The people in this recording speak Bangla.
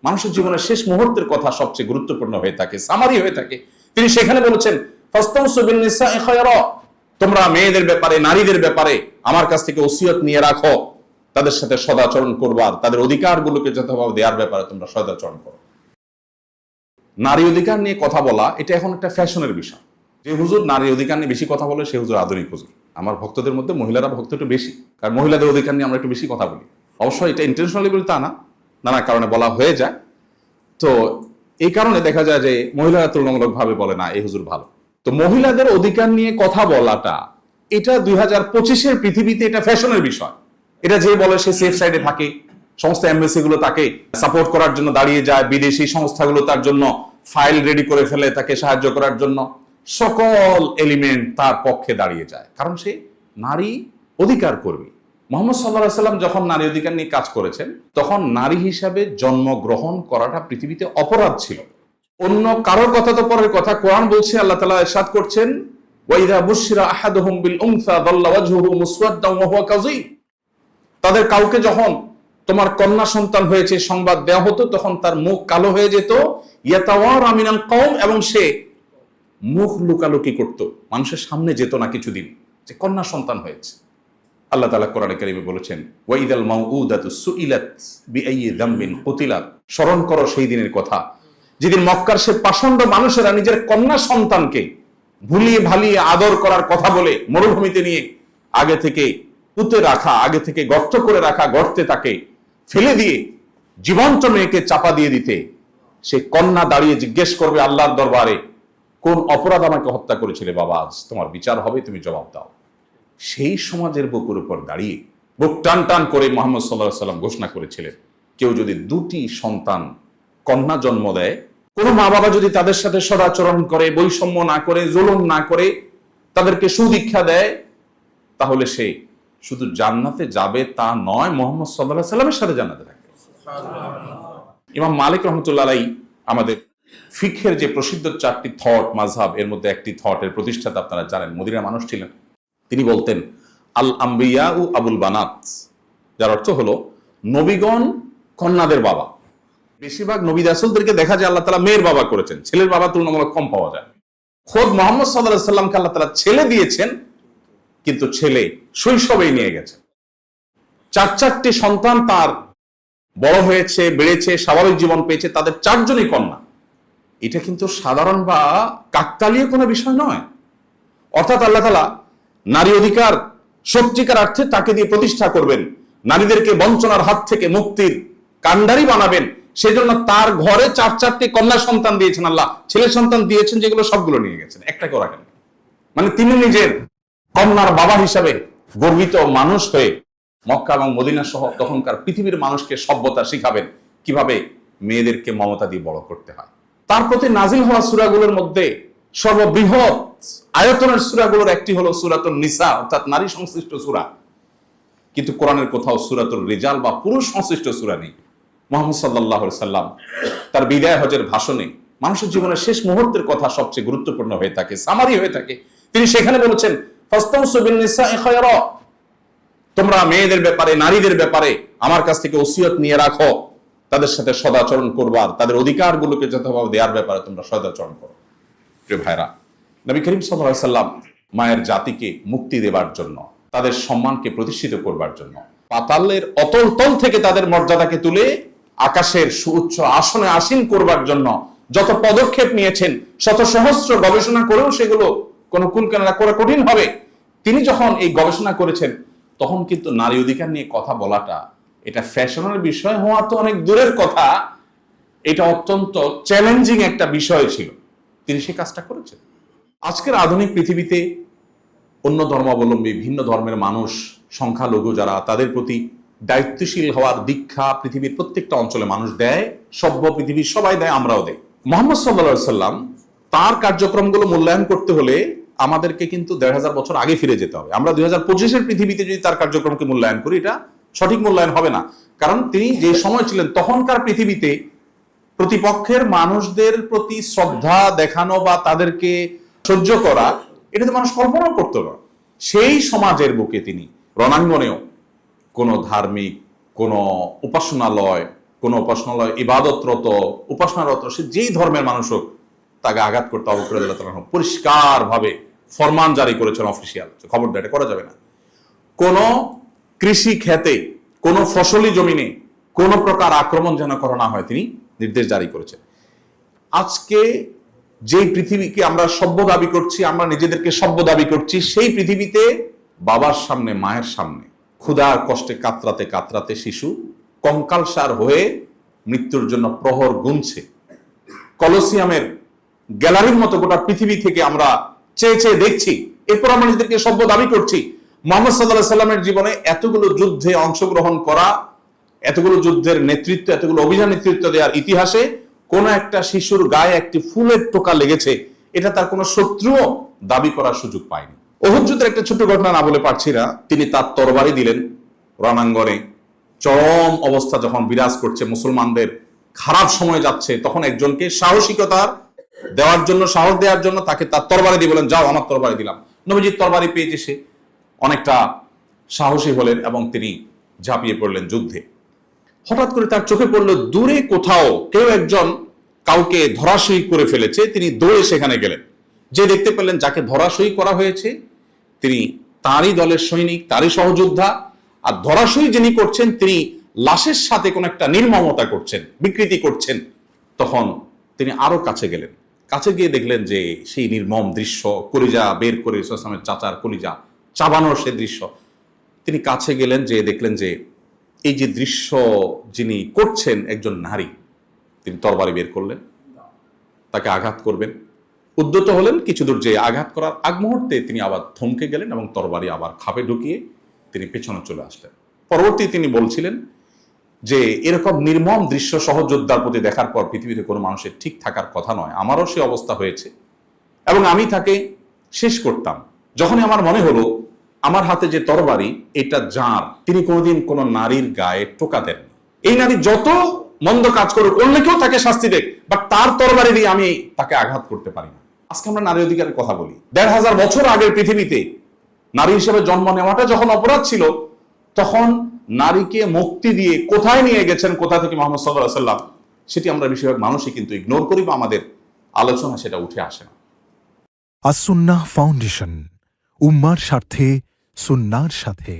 মানুষের জীবনের শেষ মুহূর্তের কথা সবচেয়ে গুরুত্বপূর্ণ হয়ে থাকে, সামারি হয়ে থাকে। তিনি সেখানে বলেছেন, ফাস্তাউসু বিন নিসাই খায়রা, তোমরা মেয়েদের ব্যাপারে, নারীদের ব্যাপারে আমার কাছ থেকে ওসিয়ত নিয়ে রাখো, তাদের সাথে সদাচরণ করবার, তাদের অধিকারগুলোকে যথাভাবে দেওয়ার ব্যাপারে তোমরা সদাচরণ করো। নারী অধিকার নিয়ে কথা বলা এটা এখন একটা ফ্যাশনের বিষয়। যে হুজুর নারী অধিকার নিয়ে বেশি কথা বলে সে হুজুর আধুনিক হুজুর। আমার ভক্তদের মধ্যে মহিলারা ভক্ত একটু বেশি, কারণ মহিলাদের অধিকার নিয়ে আমরা একটু বেশি কথা বলি। অবশ্যই এটা ইন্টেনশনালি বলি তা না, নানা কারণে বলা হয়ে যায়। তো এই কারণে দেখা যায় যে মহিলারা তুলনামূলকভাবে বলে না এই হুজুর ভালো। তো মহিলাদের অধিকার নিয়ে কথা বলাটা এটা 2025-এর পৃথিবীতে এটা ফ্যাশনের বিষয়। এটা যে বলে সে সেফ সাইডে থাকে, সমস্ত এমবেসি গুলো তাকে সাপোর্ট করার জন্য দাঁড়িয়ে যায়, বিদেশি সংস্থাগুলো তার জন্য ফাইল রেডি করে ফেলে তাকে সাহায্য করার জন্য, সকল এলিমেন্ট তার পক্ষে দাঁড়িয়ে যায়, কারণ সে নারী অধিকার কর্মী। মুহাম্মদ সাল্লাল্লাহু আলাইহি ওয়াসাল্লাম যখন নারী অধিকার নিয়ে কাজ করেছেন তখন নারী হিসাবে জন্মগ্রহণ করাটা পৃথিবীতে অপরাধ ছিল। অন্য কারোর কথা তো পরের কথা, কোরআন বলছে, আল্লাহ তাআলা ইরশাদ করছেন, ওয়াইদা বুশিরা আহাদুহুম বিল উনসা যাল্লা ওয়াজহুহু মুসওয়াদ্দান ওয়া হুয়া কাযীম। তাদের কাউকে যখন তোমার কন্যা সন্তান হয়েছে সংবাদ দেওয়া হতো তখন তার মুখ কালো হয়ে যেত, ইয়াতাওয়ারা মিনাল কওম, এবং সে মুখ লুকালুকি করত, মানুষের সামনে যেত না কিছুদিন যে কন্যা সন্তান হয়েছে। আল্লাহ তাআলা কোরআনে কারিমে বলেছেন, ওয়াইদাল মাউউদাতু সুইলাত বিআইয়ি যামবিন কুতিলাত। স্মরণ করো সেই দিনের কথা যেদিন মক্কার সে পাষণ্ড মানুষেরা নিজের কন্যা সন্তানকে ভুলিয়ে ভালিয়ে আদর করার কথা বলে মরুভূমিতে নিয়ে আগে থেকে পুঁতে রাখা, আগে থেকে গর্ত করে রাখা গর্তে তাকে ফেলে দিয়ে জীবন্ত মেয়েকে চাপা দিয়ে দিতে সে কন্যা দাঁড়িয়ে জিজ্ঞেস করবে আল্লাহর দরবারে, কোন অপরাধ আমাকে হত্যা করেছিলে বাবা, আজ তোমার বিচার হবে, তুমি জবাব দাও। সেই সমাজের বুকের উপর দাঁড়িয়ে বুক টান টান করে মুহাম্মদ সাল্লাল্লাহু আলাইহি ওয়াসাল্লাম ঘোষণা করেছিলেন, কেউ যদি দুটি সন্তান কন্যা জন্ম দেয়, কোনো মা বাবা যদি তাদের সাথে সদাচরণ করে, বৈষম্য না করে, জুলুম না করে, তাদেরকে সুদীক্ষা দেয়, তাহলে সে শুধু জান্নাতে যাবে তা নয়, মুহাম্মদ সাল্লাল্লাহু আলাইহি ওয়াসাল্লামের সাথে জান্নাতে থাকবে। ইমাম মালিক রাহমাতুল্লাহ আলাইহি আমাদের ফিকহের যে প্রসিদ্ধ 4টি থট মাযহাব, এর মধ্যে একটি থটের প্রতিষ্ঠাতা আপনারা জানেন, মদিনার মানুষ ছিলেন। তিনি বলতেন, আল আম্বিয়া ও আবুল বানাত, যার অর্থ হলো নবীগণ কন্যাদের বাবা। বেশিরভাগ নবী রাসূলদেরকে দেখা যায় আল্লাহ তাআলা মেয়ের বাবা করেছেন, ছেলের বাবা তুলনামূলক কম পাওয়া যায়। খোদ মুহাম্মদ সাল্লাল্লাহু আলাইহি ওয়াসাল্লামকে আল্লাহ তাআলা ছেলে দিয়েছেন, কিন্তু ছেলে শৈশবেই নিয়ে গেছেন। 4টি সন্তান তার বড় হয়েছে, বেড়েছে, স্বাভাবিক জীবন পেয়েছে, তাদের 4 জনই কন্যা। এটা কিন্তু সাধারণ বা কাকতালীয় কোনো বিষয় নয়। অর্থাৎ আল্লাহ তাআলা নারী অধিকার সত্যিকার অর্থে তাকে দিয়ে প্রতিষ্ঠা করবেন, নারীদেরকে বঞ্চনার হাত থেকে মুক্তির কাণ্ডারি বানাবেন, সেজন্য তার ঘরে 4টি কন্যা সন্তান দিয়েছেন আল্লাহ। ছেলে সন্তান দিয়েছেন যেগুলো সবগুলো নিয়ে গেছেন, একটাকেও রাখেন। মানে তিনি নিজের কন্যার বাবা হিসাবে গর্বিত মানুষ হয়ে মক্কা এবং মদিনা সহ তখনকার পৃথিবীর মানুষকে সভ্যতা শিখাবেন, কিভাবে মেয়েদেরকে মমতা দিয়ে বড় করতে হয়। তার প্রতি নাজিল হওয়া সূরাগুলোর মধ্যে সর্ববৃহৎ আয়তনের সূরাগুলোর একটি হলো সূরাতুন নিসা, অর্থাৎ নারী সংশ্লিষ্ট সূরা। কিন্তু কোরআনের কোথাও সূরাতুর রিজাল বা পুরুষ সংশ্লিষ্ট সূরা নেই। মুহাম্মদ সাল্লাল্লাহু আলাইহি ওয়াসাল্লাম তার বিদায় হজের ভাষণে মানুষের জীবনের শেষ মুহূর্তের কথা সবচেয়ে গুরুত্বপূর্ণ হয়ে থাকে, সামারি হয়ে থাকে। তিনি সেখানে বলেছেন, ফাস্তাউসু বিন নিসাই খায়রা, তোমরা মেয়েদের ব্যাপারে, নারীদের ব্যাপারে আমার কাছ থেকে ওসিয়ত নিয়ে রাখো, তাদের সাথে সদাচরণ করবার, তাদের অধিকারগুলোকে যথাভাবে দেওয়ার ব্যাপারে তোমরা সদাচরণ করো। প্রিয় ভাইরা, নবী করিম সাল্লাল্লাহু আলাইহি ওয়াসাল্লাম মায়ের জাতিকে মুক্তি দেবার জন্য, তাদের সম্মানকে প্রতিষ্ঠিত করবার জন্য, পাতালের অতল তল থেকে তাদের মর্যাদাকে তুলে আকাশের সুউচ্চ আসনে আসীন করবার জন্য যত পদক্ষেপ নিয়েছেন, শত সহস্র গবেষণা করেও সেগুলো কোনো কুলকানা করা কঠিন হবে। তিনি যখন এই গবেষণা করেছেন তখন কিন্তু নারী অধিকার নিয়ে কথা বলাটা এটা ফ্যাশনের বিষয় হওয়া তো অনেক দূরের কথা, এটা অত্যন্ত চ্যালেঞ্জিং একটা বিষয় ছিল। তিনি সেই কাজটা করেছেন। আজকের আধুনিক পৃথিবীতে অন্য ধর্মাবলম্বী, ভিন্ন ধর্মের মানুষ, সংখ্যালঘু যারা, তাদের প্রতি দায়িত্বশীল হওয়ার দীক্ষা পৃথিবীর প্রত্যেকটা অঞ্চলে মানুষ দেয়, সভ্য পৃথিবীর সবাই দেয়, আমরাও দেই। মুহাম্মদ সাল্লাল্লাহু আলাইহি ওয়াসাল্লাম তার কার্যক্রমগুলো মূল্যায়ন করতে হলে আমাদেরকে কিন্তু 1500 বছর আগে ফিরে যেতে হবে। আমরা 2025-এর পৃথিবীতে যদি তার কার্যক্রমকে মূল্যায়ন করি, এটা সঠিক মূল্যায়ন হবে না। কারণ তিনি যে সময় ছিলেন তখনকার পৃথিবীতে প্রতিপক্ষের মানুষদের প্রতি শ্রদ্ধা দেখানো বা তাদেরকে সহ্য করা, এটা তো মানুষ কল্পনাও করতো না। সেই সমাজের বুকে তিনি রণাঙ্গনেও কোনো ধার্মিক, কোনো উপাসনালয়, কোন উপাসনালয় ইবাদতরত উপাসনারত সে যেই ধর্মের মানুষ হোক তাকে আঘাত করতে আবু হুরায়রা রাদিয়াল্লাহু আনহু পরিষ্কার ভাবে ফরমান জারি করেছেন অফিসিয়াল, খবরদার এটা করা যাবে না। কোন কৃষি ক্ষেতে কোন ফসলি জমিনে কোন প্রকার আক্রমণ যেন করা না হয় তিনি নির্দেশ জারি করেছেন। আজকে যে পৃথিবীকে আমরা সভ্য দাবি করছি, আমরা নিজেদেরকে সভ্য দাবি করছি, সেই পৃথিবীতে বাবার সামনে মায়ের সামনে ক্ষুধার কষ্টে কাতরাতে কাতরাতে শিশু কঙ্কালসার হয়ে মৃত্যুর জন্য প্রহর গুনছে। কলোসিয়ামের গ্যালারির মতো গোটা পৃথিবী থেকে আমরা চেয়ে চেয়ে দেখছি, এরপর আমরা নিজেদেরকে সভ্য দাবি করছি। মুহাম্মদ সাল্লাল্লাহু আলাইহি সাল্লামের জীবনে এতগুলো যুদ্ধে অংশগ্রহণ করা, এতগুলো যুদ্ধের নেতৃত্ব, এতগুলো অভিযান নেতৃত্ব দেওয়ার ইতিহাসে কোন একটা শিশুর গায়ে একটি ফুলের টোকা লেগেছে এটা তার কোনো শত্রুও দাবি করার সুযোগ পায়নি। উহুদ যুদ্ধের একটা ছোট্ট ঘটনা না বলে পারছি না। তিনি তার তরবারি দিলেন রণাঙ্গনে, চরম অবস্থা যখন বিরাজ করছে, মুসলমানদের খারাপ সময় যাচ্ছে, তখন একজনকে সাহসিকতার দেওয়ার জন্য, সাহস দেওয়ার জন্য তাকে তার তরবারি দিয়ে বলেন, যাও আমার তরবারি দিলাম। নবীজির তরবারি পেয়েছে, সে অনেকটা সাহসী হলেন এবং তিনি ঝাঁপিয়ে পড়লেন যুদ্ধে। হঠাৎ করে তার চোখে পড়লো দূরে কোথাও কেউ একজন কাউকে ধরাশয়ী করে ফেলেছে। তিনি দৌড়ে সেখানে গেলেন, যে দেখতে পেলেন যাকে ধরাশয়ী করা হয়েছে তিনি তারই দলের সৈনিক, তারই সহযোদ্ধা, আর ধরাশয়ী যিনি করছেন তিনি লাশের সাথে কোন একটা নির্মমতা করছেন, বিকৃতি করছেন। তখন তিনি আরো কাছে গেলেন, কাছে গিয়ে দেখলেন যে সেই নির্মম দৃশ্য, কলিজা বের করে ইসলামের চাচার কলিজা চাবানোর সে দৃশ্য। তিনি কাছে গেলেন, যে দেখলেন যে এই যে দৃশ্য যিনি করছেন একজন নারী। তিনি তরবারি বের করলেন, তাকে আঘাত করবেন, উদ্যত হলেন। কিছু দূর যে আঘাত করার আগ মুহূর্তে তিনি আবার থমকে গেলেন এবং তরবারি আবার খাপে ঢুকিয়ে তিনি পেছনে চলে আসলেন। পরবর্তী তিনি বলছিলেন যে এরকম নির্মম দৃশ্য সহযোদ্ধার প্রতি দেখার পর পৃথিবীতে কোনো মানুষের ঠিক থাকার কথা নয়, আমারও সে অবস্থা হয়েছে এবং আমি তাকে শেষ করতাম। যখনই আমার মনে হলো আমার হাতে যে তরবারি এটা যার, তিনি কোনোদিন কোনো নারীর গায়ে টোকা দেন। এই নারী যত মন্দ কাজ করুক, অন্য কেউ তাকে শাস্তি দেখ, বাট তার তরবারি দিয়ে আমি তাকে আঘাত করতে পারি না। আজকে আমরা নারী অধিকারের কথা বলি, ১৫০০ বছর আগের পৃথিবীতে নারী হিসেবে জন্ম নেওয়াটা যখন অপরাধ ছিল, তখন নারীকে মুক্তি দিয়ে কোথায় নিয়ে গেছেন, কোথা থেকে মুহাম্মদ সাল্লাল্লাহু আলাইহি ওয়াসাল্লাম, সেটি আমরা বেশিরভাগ মানুষই কিন্তু ইগনোর করি বা আমাদের আলোচনা সেটা উঠে আসে না। আস-সুন্নাহ ফাউন্ডেশন, উম্মার স্বার্থে সুন্নাহর সাথে।